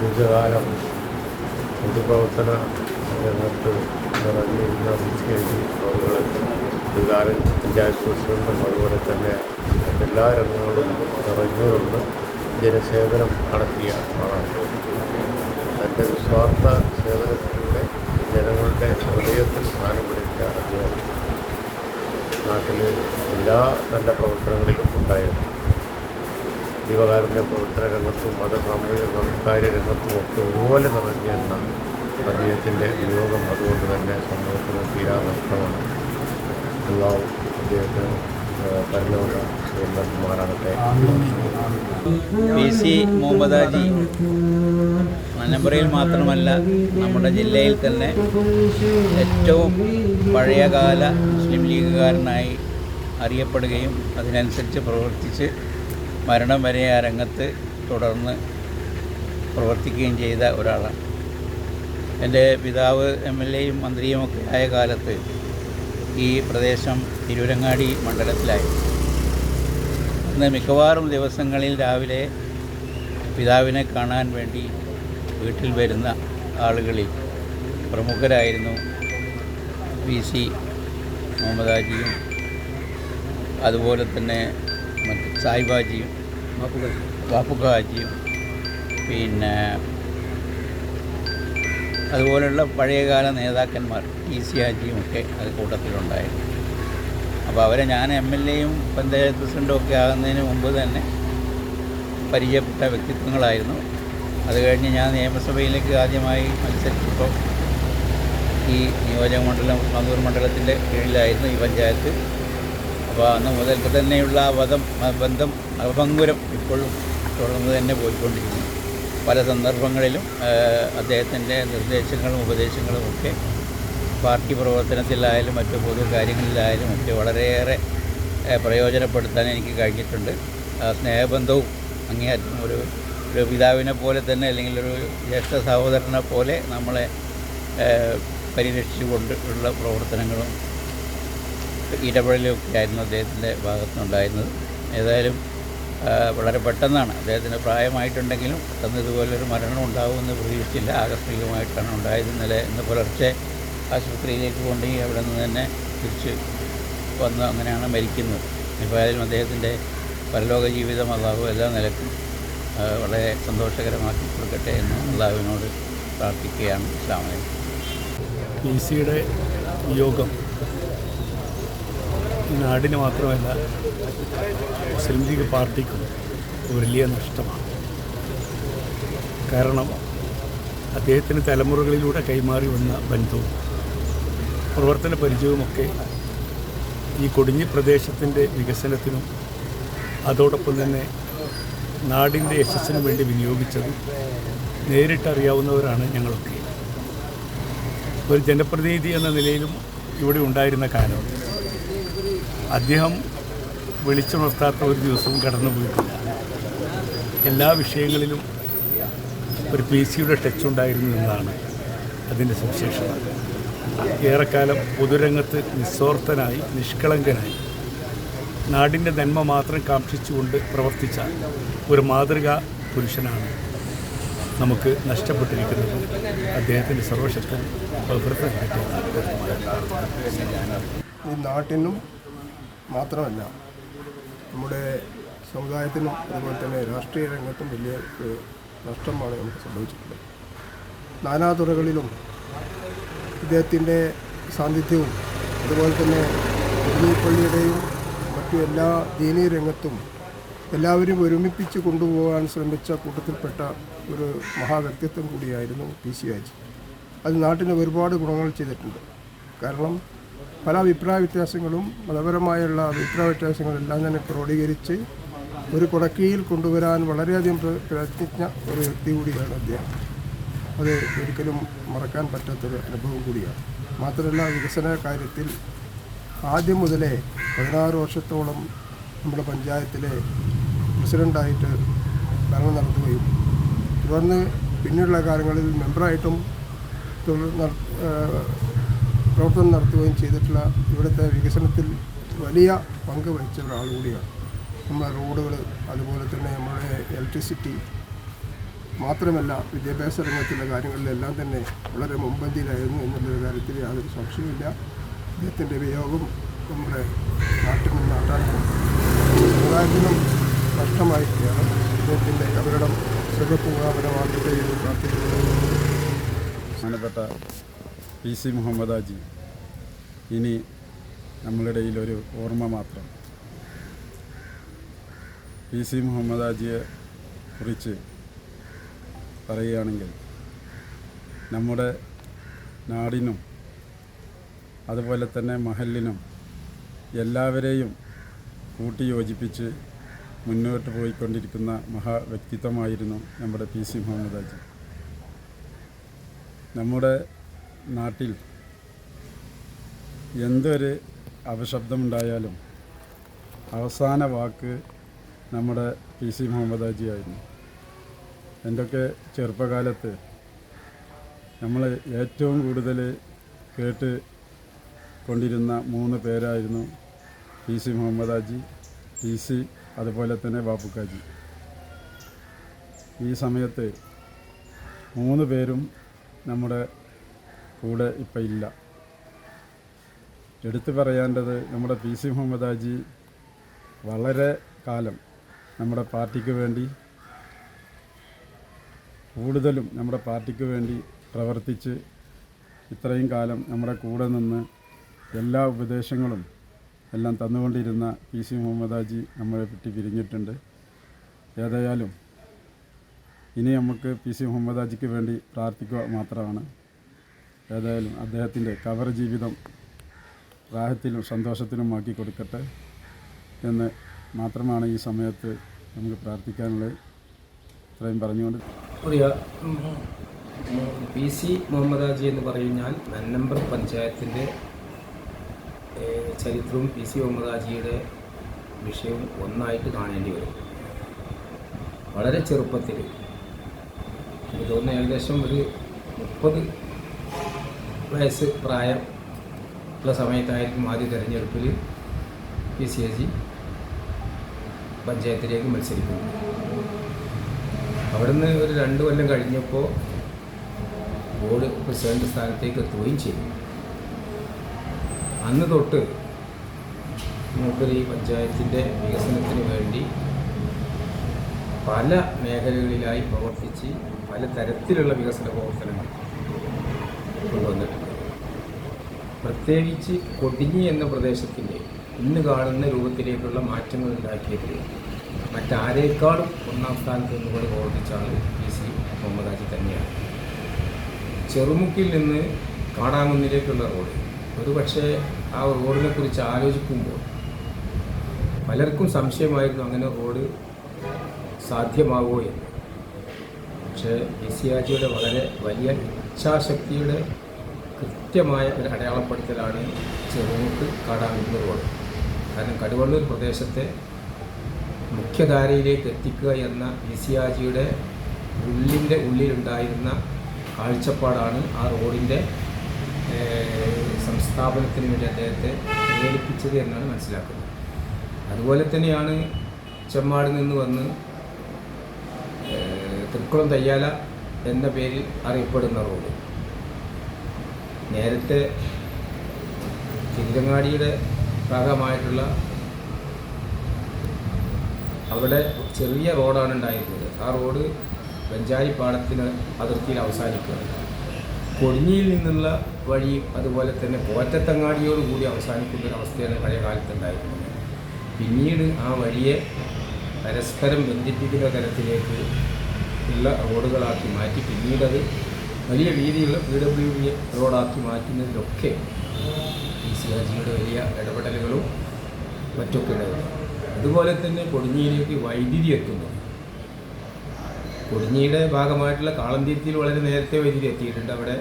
ദീർഘകാലം പൊതുപ്രവർത്തന രംഗത്ത് നിറഞ്ഞിരുന്ന മുഖ്യമന്ത്രി അവരുടെ ദീർഘകാലം പഞ്ചായത്ത് പ്രസിഡന്റും അതുപോലെ തന്നെ എല്ലാ രംഗങ്ങളും നിറഞ്ഞുകൊണ്ട് ജനസേവനം നടത്തിയ ആളാണ്. തൻ്റെ നിസ്വാർത്ഥ സേവനത്തിലൂടെ ജനങ്ങളുടെ ഹൃദയത്തിൽ സ്ഥാനം പിടിച്ച അദ്ദേഹം നാട്ടിൽ എല്ലാ നല്ല പ്രവർത്തനങ്ങളിലും ഉണ്ടായിരുന്നു. ജീവകാരുണ്യ പ്രവർത്തന രംഗത്തും സാംസ്കാരിക രംഗത്തും ഒക്കെ ഒരുപോലെ നിറഞ്ഞിരുന്ന അദ്ദേഹത്തിൻ്റെ വിയോഗം അതുകൊണ്ട് തന്നെ സമൂഹത്തിന് തീരാ നഷ്ടമാണ്. എല്ലാവരും അദ്ദേഹത്തിന് പരലോക സുഖമാറാകട്ടെ. PC മുഹമ്മദ് ഹാജി മലമ്പുറയിൽ മാത്രമല്ല നമ്മുടെ ജില്ലയിൽ തന്നെ ഏറ്റവും പഴയകാല മുസ്ലിം ലീഗുകാരനായി അറിയപ്പെടുകയും അതിനനുസരിച്ച് പ്രവർത്തിച്ച് മരണം വരെ ആ രംഗത്ത് തുടർന്ന് പ്രവർത്തിക്കുകയും ചെയ്ത ഒരാളാണ്. എൻ്റെ പിതാവ് MLA-യും മന്ത്രിയുമൊക്കെ ആയ കാലത്ത് ഈ പ്രദേശം തിരൂരങ്ങാടി മണ്ഡലത്തിലായിരുന്നു. ഇന്ന് മിക്കവാറും ദിവസങ്ങളിൽ രാവിലെ പിതാവിനെ കാണാൻ വേണ്ടി വീട്ടിൽ വരുന്ന ആളുകളിൽ പ്രമുഖരായിരുന്നു PC മുഹമ്മദ് ഹാജിയും അതുപോലെ തന്നെ സാഹിബാജിയും ബാപ്പുക്ക ഹാജിയും പിന്നെ അതുപോലുള്ള പഴയകാല നേതാക്കന്മാർ PC ഹാജിയും ഒക്കെ അത് കൂട്ടത്തിലുണ്ടായിരുന്നു. അപ്പോൾ അവരെ ഞാൻ MLA-യും പഞ്ചായത്ത് പ്രസിഡൻറ്റും ഒക്കെ ആകുന്നതിന് മുമ്പ് തന്നെ പരിചയപ്പെട്ട വ്യക്തിത്വങ്ങളായിരുന്നു. അത് കഴിഞ്ഞ് ഞാൻ നിയമസഭയിലേക്ക് ആദ്യമായി മത്സരിച്ചപ്പോൾ ഈ നിയോജകമണ്ഡലം മധൂർ മണ്ഡലത്തിൻ്റെ കീഴിലായിരുന്നു ഈ പഞ്ചായത്ത്. അപ്പോൾ അന്ന് മുതൽക്ക് തന്നെയുള്ള ബന്ധം അഭംഗുരം ഇപ്പോഴും തുടർന്ന് തന്നെ പോയിക്കൊണ്ടിരിക്കുന്നു. പല സന്ദർഭങ്ങളിലും അദ്ദേഹത്തിൻ്റെ നിർദ്ദേശങ്ങളും ഉപദേശങ്ങളും ഒക്കെ പാർട്ടി പ്രവർത്തനത്തിലായാലും മറ്റു പൊതു കാര്യങ്ങളിലായാലും ഒക്കെ വളരെയേറെ പ്രയോജനപ്പെടുത്താൻ എനിക്ക് കഴിഞ്ഞിട്ടുണ്ട്. ആ സ്നേഹബന്ധവും അങ്ങേയറ്റം ഒരു പിതാവിനെ പോലെ തന്നെ അല്ലെങ്കിൽ ഒരു ജ്യേഷ്ഠ സഹോദരനെ പോലെ നമ്മളെ പരിരക്ഷിച്ചുകൊണ്ട് ഉള്ള പ്രവർത്തനങ്ങളും ഇടപെടലൊക്കെ ആയിരുന്നു അദ്ദേഹത്തിൻ്റെ ഭാഗത്തുനിന്നുണ്ടായിരുന്നത്. ഏതായാലും വളരെ പെട്ടെന്നാണ് അദ്ദേഹത്തിന് പ്രായമായിട്ടുണ്ടെങ്കിലും പെട്ടെന്ന് ഇതുപോലൊരു മരണം ഉണ്ടാകുമെന്ന് പ്രതീക്ഷിച്ചില്ല. ആകസ്മികമായിട്ടാണ് ഉണ്ടായത്. ഇന്ന് പുലർച്ചെ ആശുപത്രിയിലേക്ക് കൊണ്ടുപോയി അവിടെ നിന്ന് തന്നെ തിരിച്ച് വന്ന് അങ്ങനെയാണ് മരിക്കുന്നത്. ഇപ്പോൾ ആയാലും അദ്ദേഹത്തിൻ്റെ പരലോക ജീവിതം അല്ലാഹു എല്ലാ നിലക്കും വളരെ സന്തോഷകരമാക്കി കൊടുക്കട്ടെ എന്ന് അല്ലാഹുവിനോട് പ്രാർത്ഥിക്കുകയാണ്. അസ്സലാമു അലൈക്കും. PC-യുടെ യോഗം ഈ നാടിന് മാത്രമല്ല മുസ്ലിം ലീഗ് പാർട്ടിക്കും വലിയ നഷ്ടമാണ്. കാരണം അദ്ദേഹത്തിന് തലമുറകളിലൂടെ കൈമാറി വന്ന ബന്ധവും പ്രവർത്തന പരിചയവുമൊക്കെ ഈ കൊടിഞ്ഞി പ്രദേശത്തിൻ്റെ വികസനത്തിനും അതോടൊപ്പം തന്നെ നാടിൻ്റെ യശസ്സിനും വേണ്ടി വിനിയോഗിച്ചത് നേരിട്ടറിയാവുന്നവരാണ് ഞങ്ങളൊക്കെ. ഒരു ജനപ്രതിനിധി എന്ന നിലയിലും ഇവിടെ ഉണ്ടായിരുന്ന കാലം അദ്ദേഹം വിളിച്ചുണർത്താത്ത ഒരു ദിവസവും കടന്നുപോയിട്ടില്ല. എല്ലാ വിഷയങ്ങളിലും ഒരു PC-യുടെ ടച്ച് ഉണ്ടായിരുന്നു എന്നതാണ് അതിൻ്റെ സവിശേഷത. ഏറെക്കാലം പൊതുരംഗത്ത് നിസ്വാർത്ഥനായി നിഷ്കളങ്കനായി നാടിൻ്റെ നന്മ മാത്രം കാക്ഷിച്ചുകൊണ്ട് പ്രവർത്തിച്ച ഒരു മാതൃകാ പുരുഷനാണ് നമുക്ക് നഷ്ടപ്പെട്ടിരിക്കുന്നത്. അദ്ദേഹത്തിൻ്റെ സർവശക്തൻ ഈ നാട്ടിനും മാത്രമല്ല നമ്മുടെ സമുദായത്തിനും അതുപോലെ തന്നെ രാഷ്ട്രീയ രംഗത്തും വലിയ നഷ്ടമാണ് നമുക്ക് സംഭവിച്ചിട്ടുള്ളത്. നാനാതുറകളിലും ഇദ്ദേഹത്തിൻ്റെ സാന്നിധ്യവും അതുപോലെ തന്നെ പള്ളിയുടെയും മറ്റു എല്ലാ ദീനീ രംഗത്തും എല്ലാവരും ഒരുമിപ്പിച്ച് കൊണ്ടുപോകാൻ ശ്രമിച്ച കൂട്ടത്തിൽപ്പെട്ട ഒരു മഹാവ്യക്തിത്വം കൂടിയായിരുന്നു PC ഹാജി. അത് നാട്ടിന് ഒരുപാട് ഗുണങ്ങൾ ചെയ്തിട്ടുണ്ട്. കാരണം പല അഭിപ്രായ വ്യത്യാസങ്ങളും മതപരമായുള്ള അഭിപ്രായ വ്യത്യാസങ്ങളെല്ലാം തന്നെ ക്രോഡീകരിച്ച് ഒരു കുടക്കീയിൽ കൊണ്ടുവരാൻ വളരെയധികം പ്രയത്നിച്ച ഒരു വ്യക്തി കൂടിയാണ് അദ്ദേഹം. അത് ഒരിക്കലും മറക്കാൻ പറ്റാത്തൊരു അനുഭവം കൂടിയാണ്. മാത്രമല്ല വികസന കാര്യത്തിൽ ആദ്യം മുതലേ 16 വർഷത്തോളം നമ്മുടെ പഞ്ചായത്തിലെ പ്രസിഡൻ്റായിട്ട് ഭരണം നടത്തുകയും തുടർന്ന് പിന്നീടുള്ള കാലങ്ങളിൽ മെമ്പറായിട്ടും പ്രവർത്തനം നടത്തുകയും ചെയ്തിട്ടുള്ള ഇവിടുത്തെ വികസനത്തിൽ വലിയ പങ്ക് വഹിച്ച ഒരാൾ കൂടിയാണ്. നമ്മുടെ റോഡുകൾ അതുപോലെ തന്നെ നമ്മുടെ ഇലക്ട്രിസിറ്റി മാത്രമല്ല വിദ്യാഭ്യാസ രംഗത്തുള്ള കാര്യങ്ങളിലെല്ലാം തന്നെ വളരെ മുൻപന്തിയിലായിരുന്നു എന്നുള്ള കാര്യത്തിൽ യാതൊരു സംശയമില്ല. അദ്ദേഹത്തിൻ്റെ വിയോഗം നമ്മുടെ നാട്ടിനും നാട്ടാർക്കും സമുദായത്തിനും നഷ്ടമായിരിക്കുകയാണ്. അദ്ദേഹത്തിൻ്റെ കബറിടം സുഖപൂർവ്വമാകട്ടെ എന്ന് പ്രാർത്ഥിക്കുന്നു. ബഹുമാനപ്പെട്ട PC മുഹമ്മദ് ഹാജി ഇനി നമ്മളിടയിൽ ഒരു ഓർമ്മ മാത്രം. PC മുഹമ്മദ് ഹാജിയെ കുറിച്ച് പറയുകയാണെങ്കിൽ നമ്മുടെ നാടിനും അതുപോലെ തന്നെ മഹലിനും എല്ലാവരെയും കൂട്ടിയോജിപ്പിച്ച് മുന്നോട്ട് പോയിക്കൊണ്ടിരിക്കുന്ന മഹാവ്യക്തിത്വമായിരുന്നു നമ്മുടെ PC മുഹമ്മദ് ഹാജി. നമ്മുടെ നാട്ടിൽ എന്തൊരു അപശബ്ദമുണ്ടായാലും അവസാന വാക്ക് നമ്മുടെ PC മുഹമ്മദ് ഹാജി ആയിരുന്നു. എൻ്റെയൊക്കെ ചെറുപ്പകാലത്ത് നമ്മൾ ഏറ്റവും കൂടുതൽ കേട്ട് കൊണ്ടിരുന്ന 3 പേരായിരുന്നു PC മുഹമ്മദ് ഹാജി, PC, അതുപോലെ തന്നെ ബാപ്പുക്കാജി. ഈ സമയത്ത് 3 പേരും നമ്മുടെ കൂടെ ഇപ്പം ഇല്ല. എടുത്തു പറയേണ്ടത് നമ്മുടെ PC മുഹമ്മദ് ഹാജി വളരെ കാലം നമ്മുടെ പാർട്ടിക്ക് വേണ്ടി കൂടുതലും നമ്മുടെ പാർട്ടിക്ക് വേണ്ടി പ്രവർത്തിച്ച് ഇത്രയും കാലം നമ്മുടെ കൂടെ നിന്ന് എല്ലാ ഉപദേശങ്ങളും എല്ലാം തന്നുകൊണ്ടിരുന്ന PC മുഹമ്മദ് ഹാജി നമ്മളെ പറ്റി പിരിഞ്ഞിട്ടുണ്ട്. ഏതായാലും ഇനി നമുക്ക് PC മുഹമ്മദ് ഹാജിക്ക് വേണ്ടി പ്രാർത്ഥിക്കുക മാത്രമാണ്. ഏതായാലും അദ്ദേഹത്തിൻ്റെ കബർ ജീവിതം റാഹത്തിലും സന്തോഷത്തിലുമാക്കി കൊടുക്കട്ടെ എന്ന് മാത്രമാണ് ഈ സമയത്ത് നമുക്ക് പ്രാർത്ഥിക്കാനുള്ളത്. ഇത്രയും പറഞ്ഞുകൊണ്ട് പ്രിയ PC മുഹമ്മദ് ഹാജി എന്ന് പറഞ്ഞാൽ നന്നമ്പർ പഞ്ചായത്തിൻ്റെ ചരിത്രവും PC മുഹമ്മദ് ഹാജിയുടെ വിഷയവും ഒന്നായിട്ട് കാണേണ്ടി വരും. വളരെ ചെറുപ്പത്തിൽ എനിക്ക് തോന്നുന്നു ഏകദേശം ഒരു 30 വയസ്സ് പ്രായം ഉള്ള സമയത്തായിരിക്കും ആദ്യ തെരഞ്ഞെടുപ്പിൽ PC ഹാജി പഞ്ചായത്തിലേക്ക് മത്സരിക്കുന്നത്. അവിടുന്ന് ഒരു 2 കൊല്ലം കഴിഞ്ഞപ്പോൾ ബോർഡ് പ്രസിഡന്റ് സ്ഥാനത്തേക്ക് എത്തുകയും ചെയ്തു. അന്ന് തൊട്ട് മൂപ്പര് ഈ പഞ്ചായത്തിൻ്റെ വികസനത്തിന് വേണ്ടി പല മേഖലകളിലായി പ്രവർത്തിച്ച് പല തരത്തിലുള്ള വികസന പ്രവർത്തനങ്ങൾ കൊണ്ടുവന്നിട്ടുണ്ട്. പ്രത്യേകിച്ച് കൊടിഞ്ഞി എന്ന പ്രദേശത്തിൻ്റെ ഇന്ന് കാണുന്ന രൂപത്തിലേക്കുള്ള മാറ്റങ്ങൾ ഉണ്ടാക്കിയതിൽ മറ്റാരേക്കാളും ഒന്നാം സ്ഥാനത്ത് നിന്നുകൊണ്ട് പ്രവർത്തിച്ച ആൾ PC മുഹമ്മദ് ഹാജി തന്നെയാണ്. ചെറുമുക്കിൽ നിന്ന് കാടാങ്കുന്നിലേക്കുള്ള റോഡ്, ഒരുപക്ഷെ ആ റോഡിനെ കുറിച്ച് ആലോചിക്കുമ്പോൾ പലർക്കും സംശയമായിരുന്നു അങ്ങനെ റോഡ് സാധ്യമാകുമോ എന്ന്. പക്ഷേ PC ഹാജിയുടെ വളരെ വലിയ ഇച്ഛാശക്തിയുടെ കൃത്യമായ ഒരു അടയാളപ്പെടുത്തലാണ് ചെറുമുക്ക് കാടാങ്കുന്ന് റോഡ്. കാരണം കടുവള്ളൂർ പ്രദേശത്തെ മുഖ്യധാരയിലേക്ക് എത്തിക്കുക എന്ന PC ഹാജിയുടെ ഉള്ളിലുണ്ടായിരുന്ന കാഴ്ചപ്പാടാണ് ആ റോഡിൻ്റെ സംസ്ഥാപനത്തിന് വേണ്ടി അദ്ദേഹത്തെ പ്രേരിപ്പിച്ചത് എന്നാണ് മനസ്സിലാക്കുന്നത്. അതുപോലെ തന്നെയാണ് ചെമ്മാട് നിന്ന് വന്ന് തൃക്കുളം തയ്യാല എന്ന പേരിൽ അറിയപ്പെടുന്ന റോഡ്. നേരത്തെ തിരുരങ്ങാടിയുടെ ഭാഗമായിട്ടുള്ള അവിടെ ചെറിയ റോഡാണ് ഉണ്ടായിരുന്നത്. ആ റോഡ് വെഞ്ചാരിപ്പാടത്തിന് അതിർത്തിയിൽ അവസാനിക്കുകയാണ്. കൊടിഞ്ഞിയിൽ നിന്നുള്ള വഴി അതുപോലെ തന്നെ പോറ്റത്തങ്ങാടിയോടുകൂടി അവസാനിക്കുന്ന ഒരു അവസ്ഥയാണ് പഴയ കാലത്തുണ്ടായിരുന്നത്. പിന്നീട് ആ വഴിയെ പരസ്പരം ബന്ധിപ്പിക്കുന്ന തരത്തിലേക്ക് ഉള്ള റോഡുകളാക്കി മാറ്റി പിന്നീടത് വലിയ രീതിയിലുള്ള PWD റോഡാക്കി മാറ്റുന്നതിലൊക്കെ PC ഹാജിയുടെ വലിയ ഇടപെടലുകളും മറ്റൊക്കെ ഉണ്ടായിരുന്നു. അതുപോലെ തന്നെ കൊടിഞ്ഞിയിലേക്ക് വൈദ്യുതി എത്തുന്നു. കൊടിഞ്ഞിയുടെ ഭാഗമായിട്ടുള്ള കാളന്തിരുത്തിയിൽ വളരെ നേരത്തെ വൈദ്യുതി എത്തിയിട്ടുണ്ട്. അവിടെ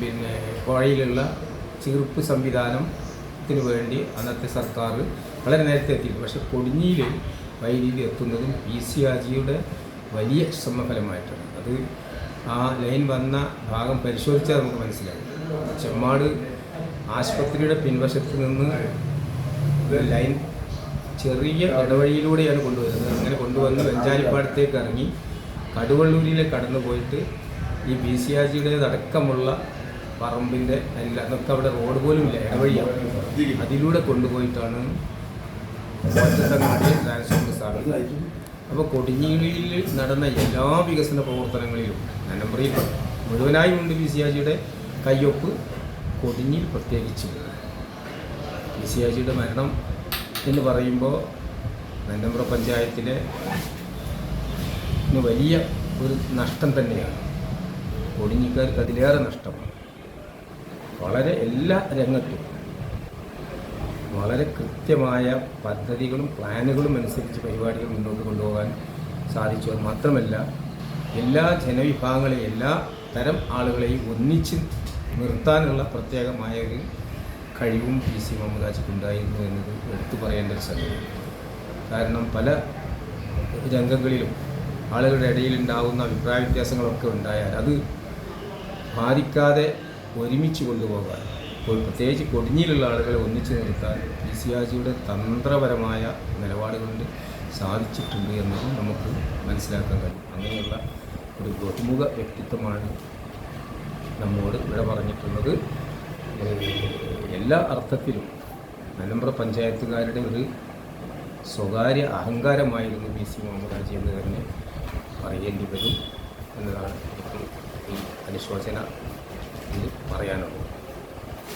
പിന്നെ പുഴയിലുള്ള ചീർപ്പ് സംവിധാനത്തിന് വേണ്ടി അന്നത്തെ സർക്കാർ വളരെ നേരത്തെ എത്തിയിട്ടുണ്ട്. പക്ഷേ കൊടിഞ്ഞിയിൽ വൈദ്യുതി എത്തുന്നതും PC ഹാജിയുടെ വലിയ ശ്രമഫലമായിട്ടാണ്. അത് ആ ലൈൻ വന്ന ഭാഗം പരിശോധിച്ചാൽ നമുക്ക് മനസ്സിലാവും. ചെമ്മാട് ആശുപത്രിയുടെ പിൻവശത്ത് നിന്ന് ലൈൻ ചെറിയ ഇടവഴിയിലൂടെയാണ് കൊണ്ടുവരുന്നത്. അങ്ങനെ കൊണ്ടുവന്ന് വെഞ്ചാരിപ്പാടത്തേക്ക് ഇറങ്ങി കടുവള്ളൂരിലേക്ക് കടന്നു പോയിട്ട് ഈ BCRGയുടേതടക്കമുള്ള പറമ്പിൻ്റെ അല്ല അതൊക്കെ അവിടെ റോഡ് പോലും ഇല്ല, ഇടവഴിയാണ്. അതിലൂടെ കൊണ്ടുപോയിട്ടാണ് ഒറ്റത്തങ്ങാടി ട്രാൻസ്ഫോമർ സ്ഥാപിക്കുന്നത്. അപ്പോൾ കൊടിഞ്ഞിയിൽ നടന്ന എല്ലാ വികസന പ്രവർത്തനങ്ങളിലും നലമ്പ്രയിൽ മുഴുവനായും ഉണ്ട് BCRGയുടെ കയ്യൊപ്പ്, കൊടിഞ്ഞിയിൽ പ്രത്യേകിച്ചും. BCRGയുടെ മരണം എന്ന് പറയുമ്പോൾ നലമ്പ്ര പഞ്ചായത്തിലെ വലിയ ഒരു നഷ്ടം തന്നെയാണ്. കൊടിഞ്ഞിക്കാർക്ക് അതിലേറെ നഷ്ടമാണ്. വളരെ എല്ലാ രംഗത്തും വളരെ കൃത്യമായ പദ്ധതികളും പ്ലാനുകളും അനുസരിച്ച് പരിപാടികൾ മുന്നോട്ട് കൊണ്ടുപോകാൻ സാധിച്ചു. അത് മാത്രമല്ല എല്ലാ ജനവിഭാഗങ്ങളെയും എല്ലാ തരം ആളുകളെയും ഒന്നിച്ച് നിർത്താനുള്ള പ്രത്യേകമായ ഒരു കഴിവും PC മുഹമ്മദ് ഹാജിക്ക് ഉണ്ടായിരുന്നു എന്നത് എടുത്തു പറയേണ്ട ഒരു സംഗതിയാണ്. കാരണം പല രംഗങ്ങളിലും ആളുകളുടെ ഇടയിലുണ്ടാകുന്ന അഭിപ്രായ വ്യത്യാസങ്ങളൊക്കെ ഉണ്ടായാൽ അത് ബാധിക്കാതെ ഒരുമിച്ച് കൊണ്ടുപോകാൻ, പ്രത്യേകിച്ച് കൊടിഞ്ഞിയിലുള്ള ആളുകളെ ഒന്നിച്ചു നിർത്താൻ BCRGയുടെ തന്ത്രപരമായ നിലപാടുകൊണ്ട് സാധിച്ചിട്ടുണ്ട് എന്നതും നമുക്ക് മനസ്സിലാക്കാൻ കഴിയും. അങ്ങനെയുള്ള ഒരു ബഹുമുഖ വ്യക്തിത്വമാണ് നമ്മോട് ഇവിടെ പറഞ്ഞിട്ടുള്ളത്. എല്ലാ അർത്ഥത്തിലും നലമ്പ്ര പഞ്ചായത്തുകാരുടെ ഒരു സ്വകാര്യ അഹങ്കാരമായിരുന്നു PC മുഹമ്മദ് ഹാജി എന്ന് തന്നെ പറയേണ്ടി വരും എന്നതാണ് എനിക്ക് ഈ അനുശോചന പറയാനുള്ളത്.